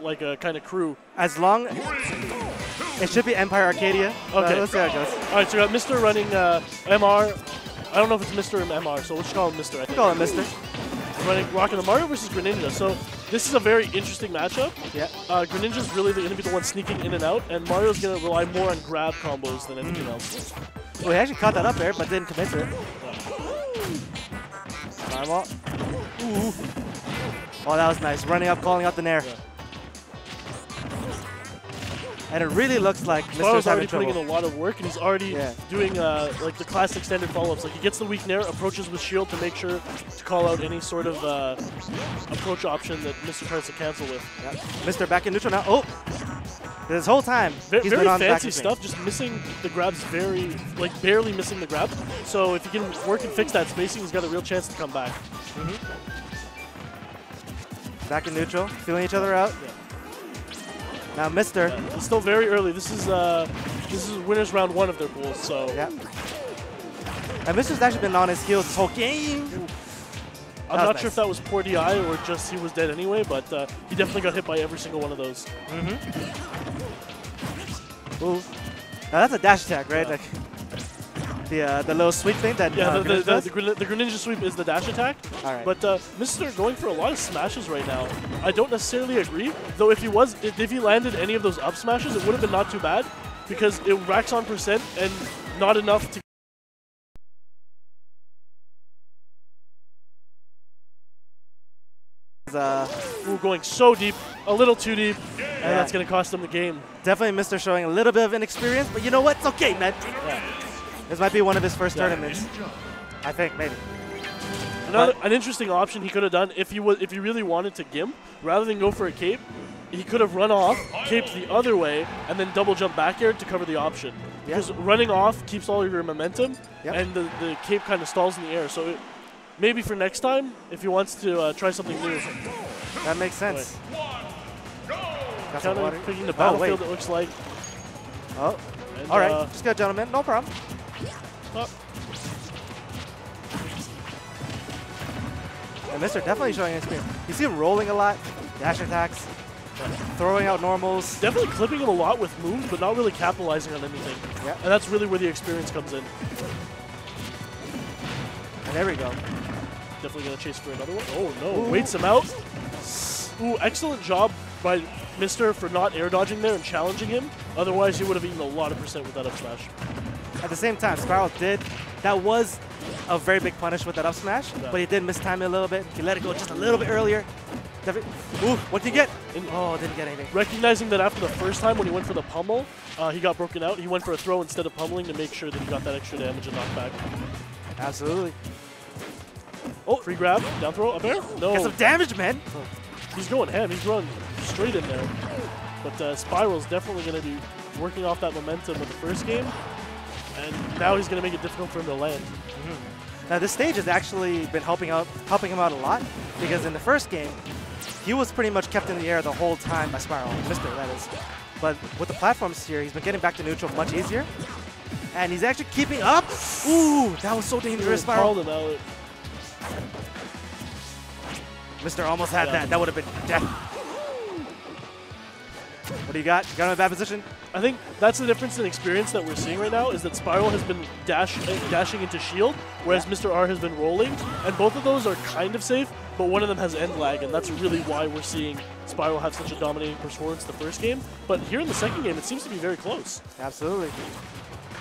like a kind of crew. As long it should be Empire Arcadia. Okay. Let's see how it goes. All right, so we got Mr. running MR. I don't know if it's Mr. or MR, so let's call him Mr. I think. Call him Mr. Running Rocking the Mario versus Greninja. So this is a very interesting matchup. Yeah. Greninja's really going to be the one sneaking in and out, and Mario's going to rely more on grab combos than anything else. Well, he actually caught that up there, but didn't commit to it. Fireball. Ooh. Oh, that was nice. Running up, calling out the nair. Yeah. And it really looks like Spyro's Mr's already having trouble. putting in a lot of work, and he's already doing like the classic standard follow-ups. Like he gets the weak nair, approaches with shield to make sure to call out any sort of approach option that Mr. tries to cancel with. Yep. Mr. back in neutral now. Oh! This whole time, he's very been on fancy back stuff, just missing the grabs barely missing the grab. So if he can work and fix that spacing, he's got a real chance to come back. Back in neutral, feeling each other out. Yeah. Now Mr. It's still very early. This is winners round 1 of their pools. So Yeah. And Mr's actually been on his heels this whole game. I'm not sure if that was poor DI or just he was dead anyway, but he definitely got hit by every single one of those. Ooh. Now that's a dash attack, right? Yeah. Like the little sweep thing that the does? Greninja sweep is the dash attack. All right. But Mr. going for a lot of smashes right now. I don't necessarily agree, though. If he landed any of those up smashes, it would have been not too bad because it racks on percent and not enough to. Ooh, going so deep, a little too deep, and that's going to cost him the game. Definitely Mr. showing a little bit of inexperience, but you know what? It's okay, man. Yeah. This might be one of his first tournaments. I think, maybe. An interesting option he could have done if he really wanted to gimp, rather than go for a cape, he could have run off, caped the other way, and then double jump back air to cover the option. Because running off keeps all of your momentum, and the cape kind of stalls in the air. So maybe for next time, if he wants to try something new. That makes sense. Kind of picking the battlefield, it looks like. Oh, and, all right. Just go, gentlemen. No problem. And Mr. definitely showing experience. You see him rolling a lot, dash attacks, throwing out normals. Definitely clipping him a lot with moves, but not really capitalizing on anything. Yeah. And that's really where the experience comes in. And there we go. Definitely going to chase for another one. Oh, no. Ooh. Waits him out. Ooh, excellent job by Mr. for not air dodging there and challenging him. Otherwise, he would have eaten a lot of percent with that up smash. At the same time, Spiral did. That was a very big punish with that up smash, but he did mistime it a little bit. He let it go just a little bit earlier. Ooh, what did he get? Oh, didn't get anything. Recognizing that after the first time when he went for the pummel, he got broken out. He went for a throw instead of pummeling to make sure that he got that extra damage and knockback. Absolutely. Oh, free grab, down throw, up air? No. Get some damage, man. He's going ham. He's running straight in there. But Spiral's definitely going to be working off that momentum of the first game. And now he's going to make it difficult for him to land. Now this stage has actually been helping him out a lot, because in the first game, he was pretty much kept in the air the whole time by Spiral, Mr. that is. But with the platforms here, he's been getting back to neutral much easier. And he's actually keeping up. Ooh, that was so dangerous, Spiral. Called him out. Mr. almost had that. That would have been death. What do you got? You got him in a bad position? I think that's the difference in experience that we're seeing right now, is that Spiral has been dashing into shield, whereas Mr. R has been rolling. And both of those are kind of safe, but one of them has end lag, and that's really why we're seeing Spiral have such a dominating performance the first game. But here in the second game, it seems to be very close. Absolutely.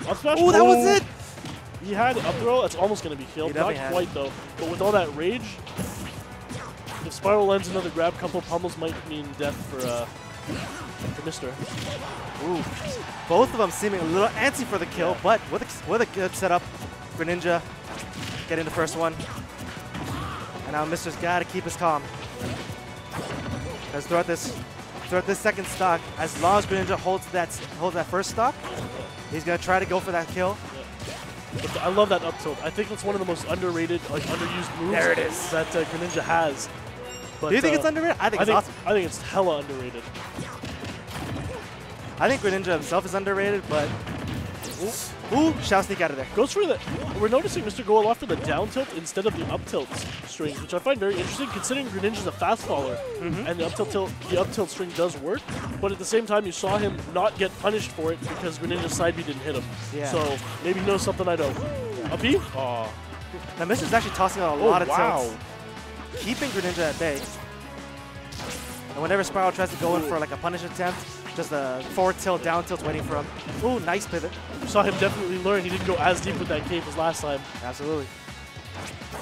Up smash. Oh, that was it! He had up throw. That's almost going to be killed. Not quite, though. But with all that rage, if Spiral lands another grab, couple pummels might mean death for Mr. Ooh. Both of them seeming a little antsy for the kill, but with a good setup, Greninja getting the first one. And now Mr's got to keep his calm. Because throughout this second stock, as long as Greninja holds that first stock, he's going to try to go for that kill. But I love that up tilt. I think it's one of the most underrated, underused moves there it is. That Greninja has. But, do you think it's underrated? I think it's awesome. I think it's hella underrated. I think Greninja himself is underrated, but Ooh, shall sneak out of there. Goes for the. We're noticing Mr. Goal off for the down tilt instead of the up tilt string, which I find very interesting considering Greninja's a fast faller, and the up tilt string does work. But at the same time, you saw him not get punished for it because Greninja's side B didn't hit him. Yeah. So maybe he knows something I don't. Up B? Oh. Now Mr.'s actually tossing out a lot of wow. tilts, keeping Greninja at bay. And whenever Spiral tries to go in for like a punish attempt, just a forward tilt, down tilt waiting for him. Ooh, nice pivot. Saw him definitely learn. He didn't go as deep with that cape as last time. Absolutely.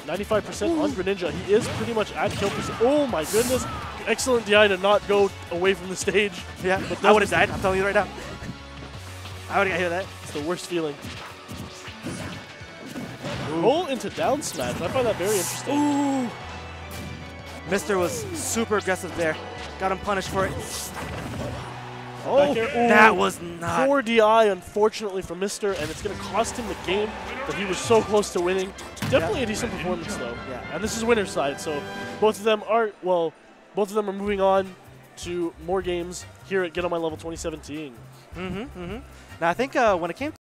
95% on Greninja. He is pretty much at kill percent. Oh my goodness. Excellent DI to not go away from the stage. Yeah, but I would have died. I'm telling you right now. I would have got hit with that. It's the worst feeling. Roll into down smash. I find that very interesting. Ooh. Mr. was super aggressive there. Got him punished for it. Oh, that was not. 4 DI, unfortunately, for Mr., and it's going to cost him the game that he was so close to winning. Definitely a decent performance, though. Yeah. And this is winner's side, so both of them are, well, both of them are moving on to more games here at Get On My Level 2017. Now, I think when it came